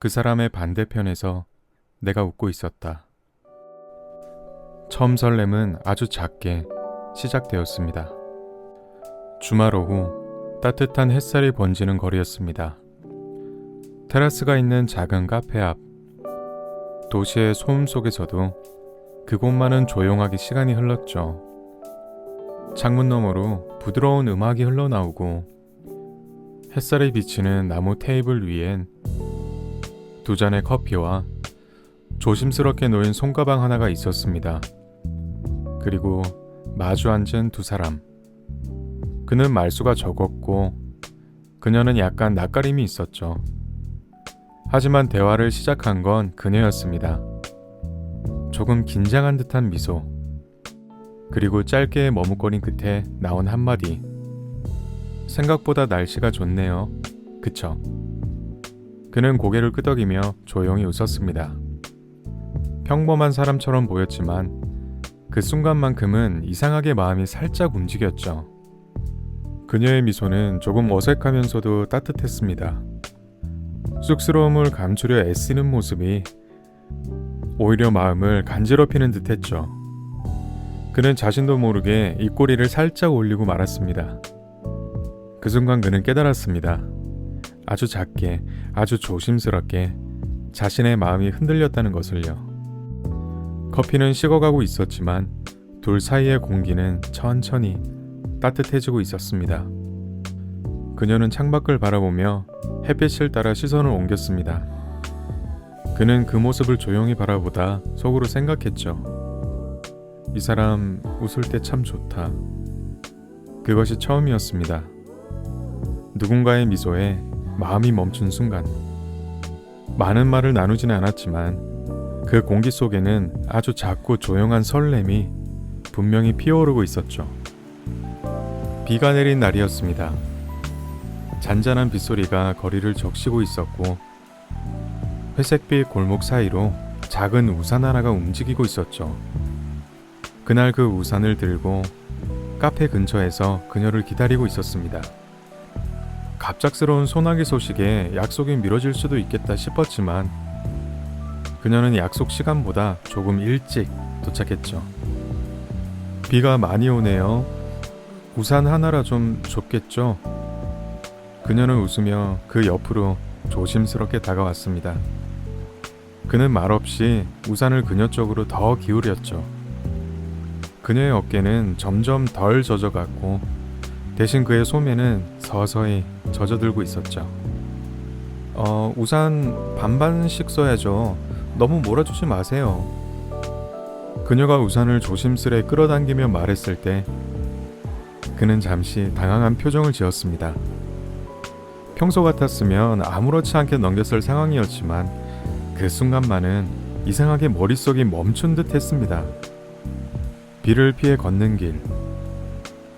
그 사람의 반대편에서 내가 웃고 있었다. 처음 설렘은 아주 작게 시작되었습니다. 주말 오후 따뜻한 햇살이 번지는 거리였습니다. 테라스가 있는 작은 카페 앞. 도시의 소음 속에서도 그곳만은 조용하게 시간이 흘렀죠. 창문 너머로 부드러운 음악이 흘러나오고 햇살이 비치는 나무 테이블 위엔 두 잔의 커피와 조심스럽게 놓인 손가방 하나가 있었습니다. 그리고 마주 앉은 두 사람. 그는 말수가 적었고 그녀는 약간 낯가림이 있었죠. 하지만 대화를 시작한 건 그녀였습니다. 조금 긴장한 듯한 미소. 그리고 짧게 머뭇거린 끝에 나온 한마디. 생각보다 날씨가 좋네요. 그쵸? 그는 고개를 끄덕이며 조용히 웃었습니다. 평범한 사람처럼 보였지만 그 순간만큼은 이상하게 마음이 살짝 움직였죠. 그녀의 미소는 조금 어색하면서도 따뜻했습니다. 쑥스러움을 감추려 애쓰는 모습이 오히려 마음을 간지럽히는 듯했죠. 그는 자신도 모르게 입꼬리를 살짝 올리고 말았습니다. 그 순간 그는 깨달았습니다. 아주 작게, 아주 조심스럽게 자신의 마음이 흔들렸다는 것을요. 커피는 식어가고 있었지만 둘 사이의 공기는 천천히 따뜻해지고 있었습니다. 그녀는 창밖을 바라보며 햇빛을 따라 시선을 옮겼습니다. 그는 그 모습을 조용히 바라보다 속으로 생각했죠. 이 사람 웃을 때 참 좋다. 그것이 처음이었습니다. 누군가의 미소에 마음이 멈춘 순간. 많은 말을 나누지는 않았지만 그 공기 속에는 아주 작고 조용한 설렘이 분명히 피어오르고 있었죠. 비가 내린 날이었습니다. 잔잔한 빗소리가 거리를 적시고 있었고 회색빛 골목 사이로 작은 우산 하나가 움직이고 있었죠. 그날 그 우산을 들고 카페 근처에서 그녀를 기다리고 있었습니다. 갑작스러운 소나기 소식에 약속이 미뤄질 수도 있겠다 싶었지만 그녀는 약속 시간보다 조금 일찍 도착했죠. 비가 많이 오네요. 우산 하나라 좀 좁겠죠? 그녀는 웃으며 그 옆으로 조심스럽게 다가왔습니다. 그는 말없이 우산을 그녀 쪽으로 더 기울였죠. 그녀의 어깨는 점점 덜 젖어갔고 대신 그의 소매는 서서히 젖어들고 있었죠. 우산 반반씩 써야죠. 너무 몰아주지 마세요. 그녀가 우산을 조심스레 끌어당기며 말했을 때 그는 잠시 당황한 표정을 지었습니다. 평소 같았으면 아무렇지 않게 넘겼을 상황이었지만 그 순간만은 이상하게 머릿속이 멈춘 듯 했습니다. 비를 피해 걷는 길.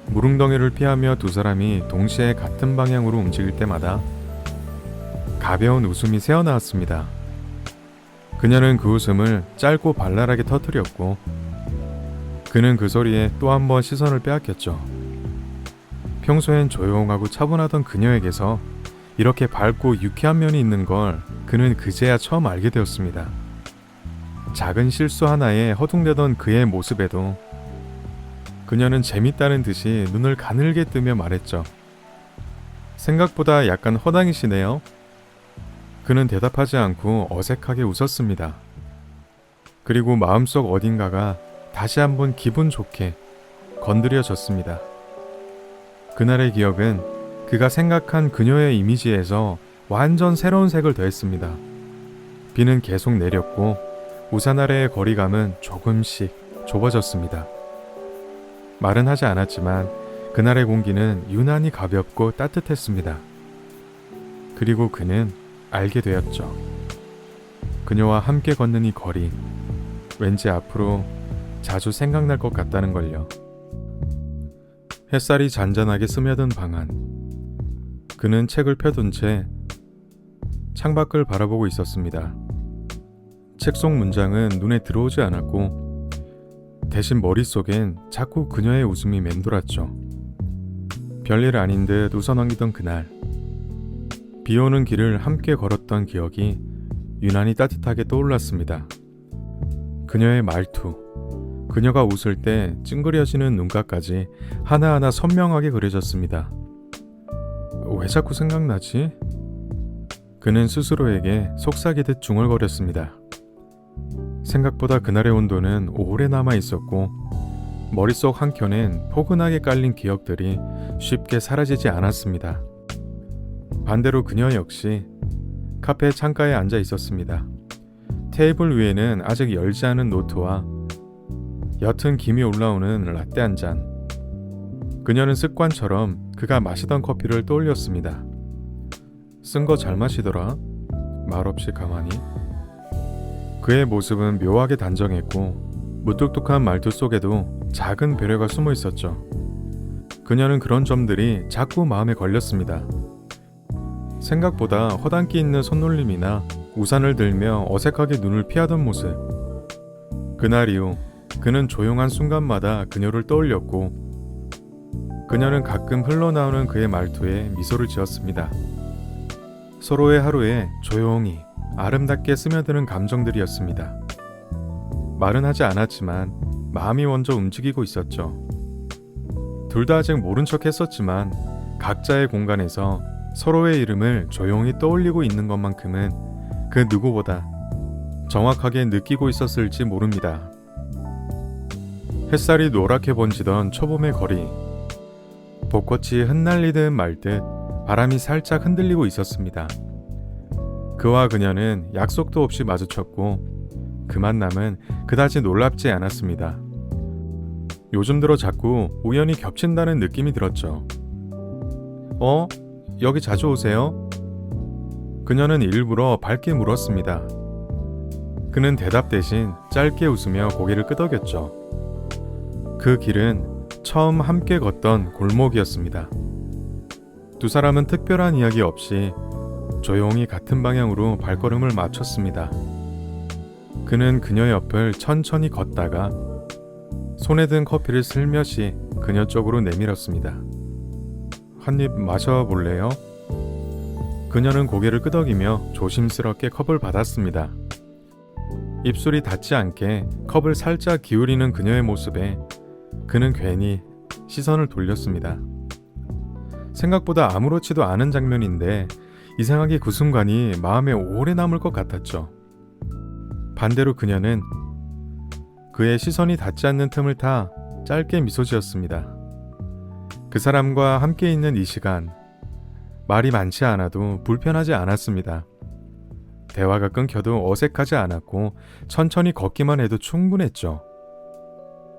무릉덩이를 피하며 두 사람이 동시에 같은 방향으로 움직일 때마다 가벼운 웃음이 새어나왔습니다. 그녀는 그 웃음을 짧고 발랄하게 터뜨렸고 그는 그 소리에 또 한 번 시선을 빼앗겼죠. 평소엔 조용하고 차분하던 그녀에게서 이렇게 밝고 유쾌한 면이 있는 걸 그는 그제야 처음 알게 되었습니다. 작은 실수 하나에 허둥대던 그의 모습에도 그녀는 재밌다는 듯이 눈을 가늘게 뜨며 말했죠. 생각보다 약간 허당이시네요. 그는 대답하지 않고 어색하게 웃었습니다. 그리고 마음속 어딘가가 다시 한번 기분 좋게 건드려졌습니다. 그날의 기억은 그가 생각한 그녀의 이미지에서 완전 새로운 색을 더했습니다. 비는 계속 내렸고 우산 아래의 거리감은 조금씩 좁아졌습니다. 말은 하지 않았지만 그날의 공기는 유난히 가볍고 따뜻했습니다. 그리고 그는 알게 되었죠. 그녀와 함께 걷는 이 거리, 왠지 앞으로 자주 생각날 것 같다는 걸요. 햇살이 잔잔하게 스며든 방 안. 그는 책을 펴둔 채 창밖을 바라보고 있었습니다. 책 속 문장은 눈에 들어오지 않았고 대신 머릿속엔 자꾸 그녀의 웃음이 맴돌았죠. 별일 아닌 듯 웃어넘기던 그날. 비오는 길을 함께 걸었던 기억이 유난히 따뜻하게 떠올랐습니다. 그녀의 말투, 그녀가 웃을 때 찡그려지는 눈가까지 하나하나 선명하게 그려졌습니다. 왜 자꾸 생각나지? 그는 스스로에게 속삭이듯 중얼거렸습니다. 생각보다 그날의 온도는 오래 남아 있었고 머릿속 한켠엔 포근하게 깔린 기억들이 쉽게 사라지지 않았습니다. 반대로 그녀 역시 카페 창가에 앉아 있었습니다. 테이블 위에는 아직 열지 않은 노트와 옅은 김이 올라오는 라떼 한 잔. 그녀는 습관처럼 그가 마시던 커피를 떠올렸습니다. 쓴 거 잘 마시더라. 말없이 가만히. 그의 모습은 묘하게 단정했고 무뚝뚝한 말투 속에도 작은 배려가 숨어 있었죠. 그녀는 그런 점들이 자꾸 마음에 걸렸습니다. 생각보다 허당기 있는 손놀림이나 우산을 들며 어색하게 눈을 피하던 모습. 그날 이후 그는 조용한 순간마다 그녀를 떠올렸고 그녀는 가끔 흘러나오는 그의 말투에 미소를 지었습니다. 서로의 하루에 조용히 아름답게 스며드는 감정들이었습니다. 말은 하지 않았지만 마음이 먼저 움직이고 있었죠. 둘 다 아직 모른 척 했었지만 각자의 공간에서 서로의 이름을 조용히 떠올리고 있는 것만큼은 그 누구보다 정확하게 느끼고 있었을지 모릅니다. 햇살이 노랗게 번지던 초봄의 거리. 벚꽃이 흩날리듯 말듯 바람이 살짝 흔들리고 있었습니다. 그와 그녀는 약속도 없이 마주쳤고 그 만남은 그다지 놀랍지 않았습니다. 요즘 들어 자꾸 우연히 겹친다는 느낌이 들었죠. 여기 자주 오세요? 그녀는 일부러 밝게 물었습니다. 그는 대답 대신 짧게 웃으며 고개를 끄덕였죠. 그 길은 처음 함께 걷던 골목이었습니다. 두 사람은 특별한 이야기 없이 조용히 같은 방향으로 발걸음을 맞췄습니다. 그는 그녀 옆을 천천히 걷다가 손에 든 커피를 슬며시 그녀 쪽으로 내밀었습니다. 한 입 마셔볼래요? 그녀는 고개를 끄덕이며 조심스럽게 컵을 받았습니다. 입술이 닿지 않게 컵을 살짝 기울이는 그녀의 모습에 그는 괜히 시선을 돌렸습니다. 생각보다 아무렇지도 않은 장면인데 이상하게 그 순간이 마음에 오래 남을 것 같았죠. 반대로 그녀는 그의 시선이 닿지 않는 틈을 타 짧게 미소 지었습니다. 그 사람과 함께 있는 이 시간, 말이 많지 않아도 불편하지 않았습니다. 대화가 끊겨도 어색하지 않았고 천천히 걷기만 해도 충분했죠.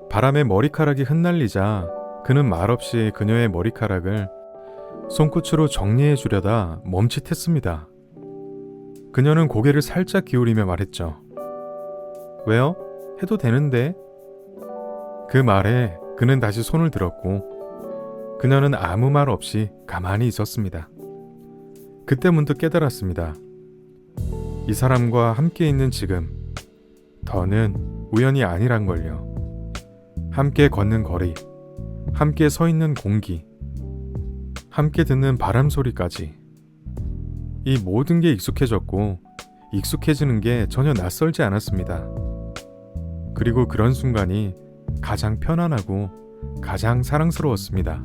바람에 머리카락이 흩날리자 그는 말없이 그녀의 머리카락을 손끝으로 정리해 주려다 멈칫했습니다. 그녀는 고개를 살짝 기울이며 말했죠. 왜요? 해도 되는데. 그 말에 그는 다시 손을 들었고 그녀는 아무 말 없이 가만히 있었습니다. 그때 문득 깨달았습니다. 이 사람과 함께 있는 지금, 더는 우연이 아니란 걸요. 함께 걷는 거리, 함께 서 있는 공기, 함께 듣는 바람 소리까지. 이 모든 게 익숙해졌고 익숙해지는 게 전혀 낯설지 않았습니다. 그리고 그런 순간이 가장 편안하고 가장 사랑스러웠습니다.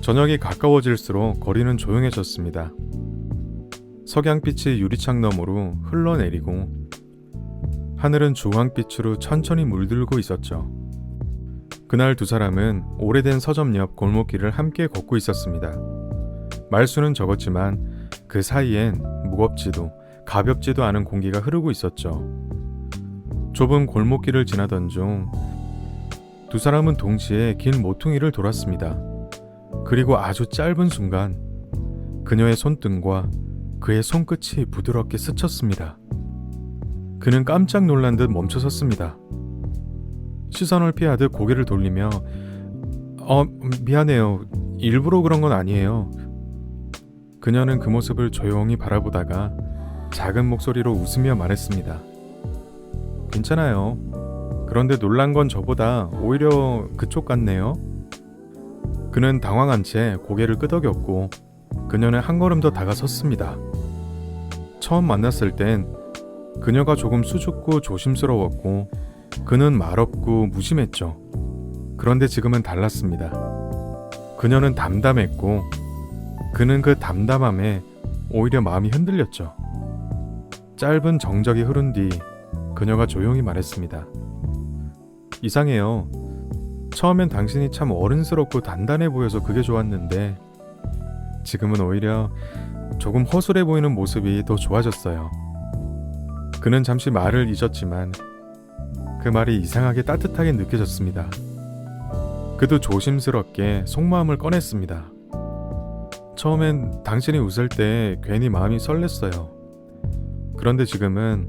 저녁이 가까워질수록 거리는 조용해졌습니다. 석양빛이 유리창 너머로 흘러내리고 하늘은 주황빛으로 천천히 물들고 있었죠. 그날 두 사람은 오래된 서점 옆 골목길을 함께 걷고 있었습니다. 말수는 적었지만 그 사이엔 무겁지도 가볍지도 않은 공기가 흐르고 있었죠. 좁은 골목길을 지나던 중 두 사람은 동시에 긴 모퉁이를 돌았습니다. 그리고 아주 짧은 순간 그녀의 손등과 그의 손끝이 부드럽게 스쳤습니다. 그는 깜짝 놀란 듯 멈춰섰습니다. 시선을 피하듯 고개를 돌리며 미안해요. 일부러 그런 건 아니에요. 그녀는 그 모습을 조용히 바라보다가 작은 목소리로 웃으며 말했습니다. 괜찮아요. 그런데 놀란 건 저보다 오히려 그쪽 같네요. 그는 당황한 채 고개를 끄덕였고 그녀는 한 걸음 더 다가섰습니다. 처음 만났을 땐 그녀가 조금 수줍고 조심스러웠고 그는 말없고 무심했죠. 그런데 지금은 달랐습니다. 그녀는 담담했고 그는 그 담담함에 오히려 마음이 흔들렸죠. 짧은 정적이 흐른 뒤 그녀가 조용히 말했습니다. 이상해요. 처음엔 당신이 참 어른스럽고 단단해 보여서 그게 좋았는데 지금은 오히려 조금 허술해 보이는 모습이 더 좋아졌어요. 그는 잠시 말을 잊었지만 그 말이 이상하게 따뜻하게 느껴졌습니다. 그도 조심스럽게 속마음을 꺼냈습니다. 처음엔 당신이 웃을 때 괜히 마음이 설렜어요. 그런데 지금은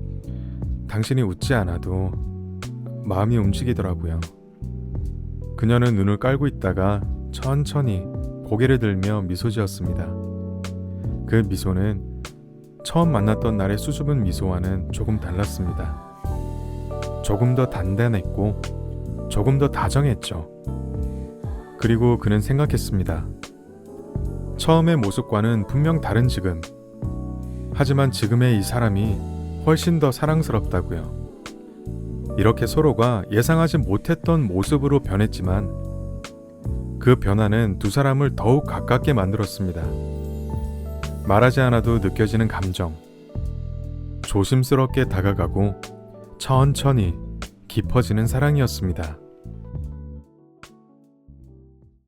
당신이 웃지 않아도 마음이 움직이더라고요. 그녀는 눈을 깔고 있다가 천천히 고개를 들며 미소 지었습니다. 그 미소는 처음 만났던 날의 수줍은 미소와는 조금 달랐습니다. 조금 더 단단했고 조금 더 다정했죠. 그리고 그는 생각했습니다. 처음의 모습과는 분명 다른 지금. 하지만 지금의 이 사람이 훨씬 더 사랑스럽다고요. 이렇게 서로가 예상하지 못했던 모습으로 변했지만 그 변화는 두 사람을 더욱 가깝게 만들었습니다. 말하지 않아도 느껴지는 감정. 조심스럽게 다가가고 천천히 깊어지는 사랑이었습니다.